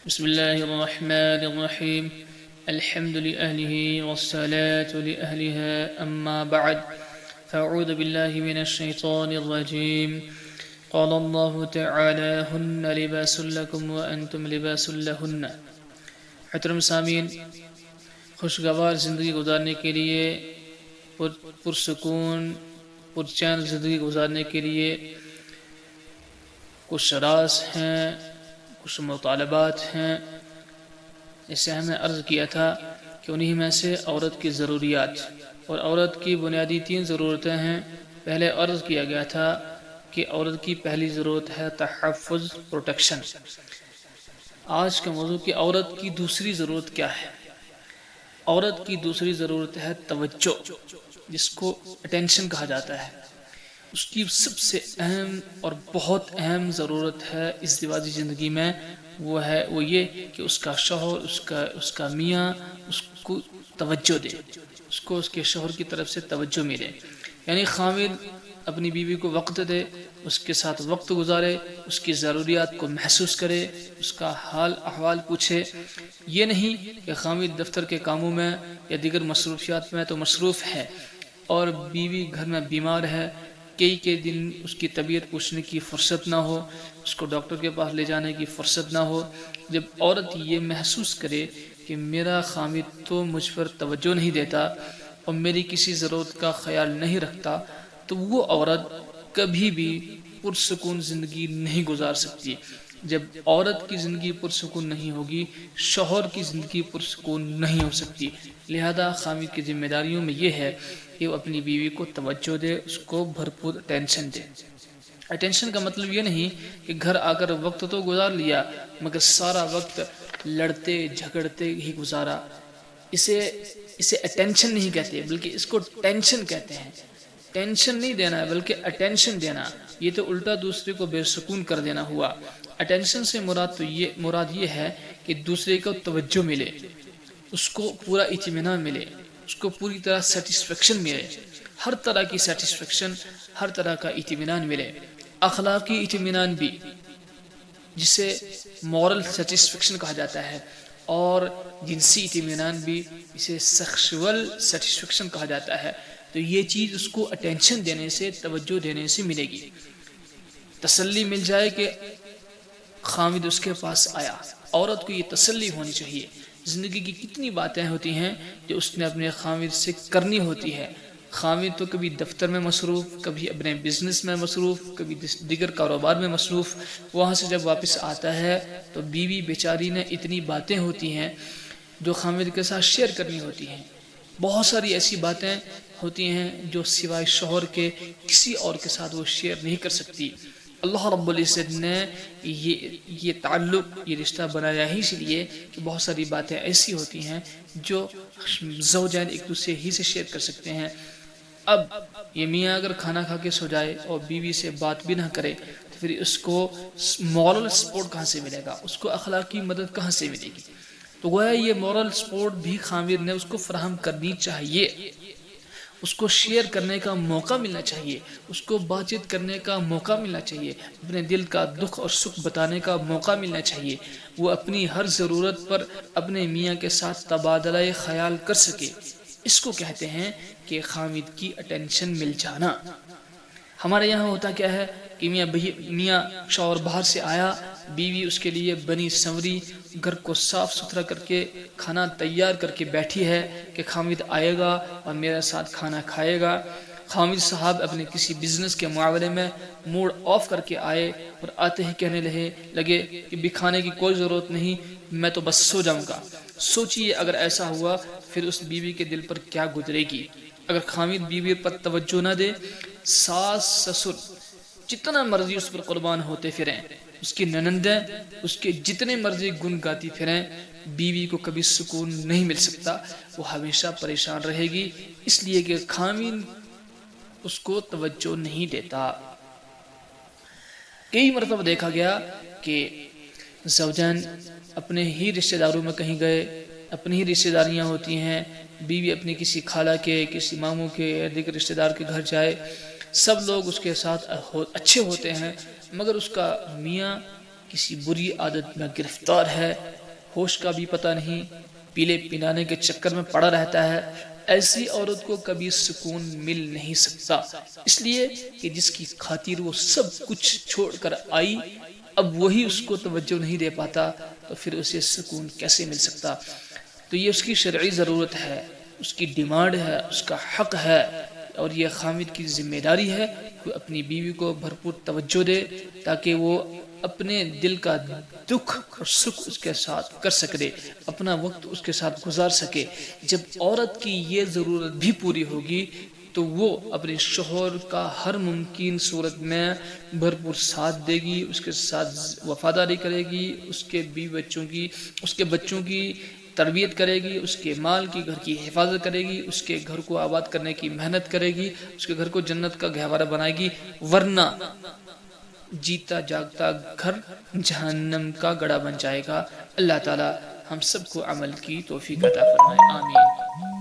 بسم الله الرحمن الرحيم. الحمد لأهله والصلاة لأهلها أما بعد، فأعوذ بالله من الشيطان الرجيم. قال الله تعالى: هن لباس لكم وأنتم لباس لهن. محترم سامعین، خوشگوار زندگی گزارنے کے لیے، پرسکون پرچین زندگی گزارنے کے لیے کچھ راز ہیں، کچھ مطالبات ہیں. جیسے ہم نے عرض کیا تھا کہ انہی میں سے عورت کی ضروریات، اور عورت کی بنیادی 3 ضرورتیں ہیں. پہلے عرض کیا گیا تھا کہ عورت کی پہلی ضرورت ہے تحفظ، پروٹیکشن. آج کا موضوع کہ عورت کی دوسری ضرورت کیا ہے. عورت کی دوسری ضرورت ہے توجہ، جس کو اٹینشن کہا جاتا ہے. اس کی سب سے اہم اور بہت اہم ضرورت ہے ازدواجی زندگی میں، وہ یہ کہ اس کا شوہر، اس کا میاں اس کو توجہ دے، اس کو اس کے شوہر کی طرف سے توجہ ملے. یعنی خاوند اپنی بیوی کو وقت دے، اس کے ساتھ وقت گزارے، اس کی ضروریات کو محسوس کرے، اس کا حال احوال پوچھے. یہ نہیں کہ خاوند دفتر کے کاموں میں یا دیگر مصروفیات میں تو مصروف ہے اور بیوی گھر میں بیمار ہے، کئی دن اس کی طبیعت پوچھنے کی فرصت نہ ہو، اس کو ڈاکٹر کے پاس لے جانے کی فرصت نہ ہو. جب عورت یہ محسوس کرے کہ میرا خاوند تو مجھ پر توجہ نہیں دیتا اور میری کسی ضرورت کا خیال نہیں رکھتا، تو وہ عورت کبھی بھی پرسکون زندگی نہیں گزار سکتی. جب عورت کی زندگی پرسکون نہیں ہوگی، شوہر کی زندگی پرسکون نہیں ہو سکتی. لہذا خاوند کی ذمہ داریوں میں یہ ہے کہ وہ اپنی بیوی کو توجہ دے، اس کو بھرپور اٹینشن دے. اٹینشن کا مطلب یہ نہیں کہ گھر آ کر وقت تو گزار لیا مگر سارا وقت لڑتے جھگڑتے ہی گزارا. اسے اٹینشن نہیں کہتے، بلکہ اس کو ٹینشن کہتے ہیں. ٹینشن نہیں دینا بلکہ اٹینشن دینا، یہ تو الٹا دوسرے کو بے سکون کر دینا ہوا. اٹینشن سے مراد یہ ہے کہ دوسرے کو توجہ ملے، اس کو پورا اطمینان ملے، اس کو پوری طرح سیٹسفیکشن ملے، ہر طرح کی سیٹسفیکشن، ہر طرح کا اطمینان ملے. اخلاقی اطمینان بھی، جسے مورل سیٹسفیکشن کہا جاتا ہے، اور جنسی اطمینان بھی، اسے سیکشول سیٹسفیکشن کہا جاتا ہے. تو یہ چیز اس کو اٹینشن دینے سے، توجہ دینے سے ملے گی. تسلی مل جائے کہ خاوند اس کے پاس آیا. عورت کو یہ تسلی ہونی چاہیے. زندگی کی کتنی باتیں ہوتی ہیں جو اس نے اپنے خاوند سے کرنی ہوتی ہے. خاوند تو کبھی دفتر میں مصروف، کبھی اپنے بزنس میں مصروف، کبھی دیگر کاروبار میں مصروف. وہاں سے جب واپس آتا ہے تو بیوی بیچاری نے اتنی باتیں ہوتی ہیں جو خاوند کے ساتھ شیئر کرنی ہوتی ہیں. بہت ساری ایسی باتیں ہوتی ہیں جو سوائے شوہر کے کسی اور کے ساتھ وہ شیئر نہیں کر سکتی. اللہ رب العزت نے یہ تعلق، یہ رشتہ بنایا ہی اس لیے کہ بہت ساری باتیں ایسی ہوتی ہیں جو زوجین ایک دوسرے ہی سے شیئر کر سکتے ہیں. اب یہ میاں اگر کھانا کھا کے سو جائے اور بیوی سے بات بھی نہ کرے تو پھر اس کو مورل سپورٹ کہاں سے ملے گا، اس کو اخلاقی مدد کہاں سے ملے گی. تو گویا یہ مورل سپورٹ بھی خاوند نے اس کو فراہم کرنی چاہیے. اس کو شیئر کرنے کا موقع ملنا چاہیے، اس کو بات چیت کرنے کا موقع ملنا چاہیے، اپنے دل کا دکھ اور سکھ بتانے کا موقع ملنا چاہیے. وہ اپنی ہر ضرورت پر اپنے میاں کے ساتھ تبادلہ خیال کر سکے. اس کو کہتے ہیں کہ خاوند کی اٹینشن مل جانا. ہمارے یہاں ہوتا کیا ہے کہ میاں شوہر باہر سے آیا، بیوی اس کے لیے بنی سنوری، گھر کو صاف ستھرا کر کے کھانا تیار کر کے بیٹھی ہے کہ خاوند آئے گا اور میرے ساتھ کھانا کھائے گا. خاوند صاحب اپنے کسی بزنس کے معاملے میں موڈ آف کر کے آئے اور آتے ہی کہنے لگے کہ کھانے کی کوئی ضرورت نہیں، میں تو بس سو جاؤں گا. سوچئے اگر ایسا ہوا پھر اس بیوی کے دل پر کیا گزرے گی. اگر خاوند بیوی پر توجہ نہ دے، ساس سسر جتنا مرضی اس پر قربان ہوتے پھریں، اس کی ننندیں اس کے جتنے مرضی گن گاتی پھریں، بیوی کو کبھی سکون نہیں مل سکتا. وہ ہمیشہ پریشان رہے گی، اس لیے کہ خاوند اس کو توجہ نہیں دیتا. کئی مرتبہ دیکھا گیا کہ زوجین اپنے ہی رشتہ داروں میں کہیں گئے، اپنی ہی رشتہ داریاں ہوتی ہیں، بیوی اپنی کسی خالہ کے، کسی ماموں کے یا دیگر رشتہ دار کے گھر جائے، سب لوگ اس کے ساتھ اچھے ہوتے ہیں، مگر اس کا میاں کسی بری عادت میں گرفتار ہے، ہوش کا بھی پتہ نہیں، پیلے پلانے کے چکر میں پڑا رہتا ہے، ایسی عورت کو کبھی سکون مل نہیں سکتا، اس لیے کہ جس کی خاطر وہ سب کچھ چھوڑ کر آئی اب وہی اس کو توجہ نہیں دے پاتا تو پھر اسے سکون کیسے مل سکتا؟ تو یہ اس کی شرعی ضرورت ہے، اس کی ڈیمانڈ ہے، اس کا حق ہے، اور یہ خامد کی ذمہ داری ہے کہ اپنی بیوی کو بھرپور توجہ دے تاکہ وہ اپنے دل کا دکھ اور سکھ اس کے ساتھ کر سکے، اپنا وقت اس کے ساتھ گزار سکے۔ جب عورت کی یہ ضرورت بھی پوری ہوگی تو وہ اپنے شوہر کا ہر ممکن صورت میں بھرپور ساتھ دے گی، اس کے ساتھ وفاداری کرے گی، اس کے بیوی بچوں کی، اس کے بچوں کی تربیت کرے گی، اس کے مال کی، گھر کی حفاظت کرے گی، اس کے گھر کو آباد کرنے کی محنت کرے گی، اس کے گھر کو جنت کا گہوارہ بنائے گی، ورنہ جیتا جاگتا گھر جہنم کا گڑھا بن جائے گا۔ اللہ تعالی ہم سب کو عمل کی توفیق عطا فرمائے، آمین۔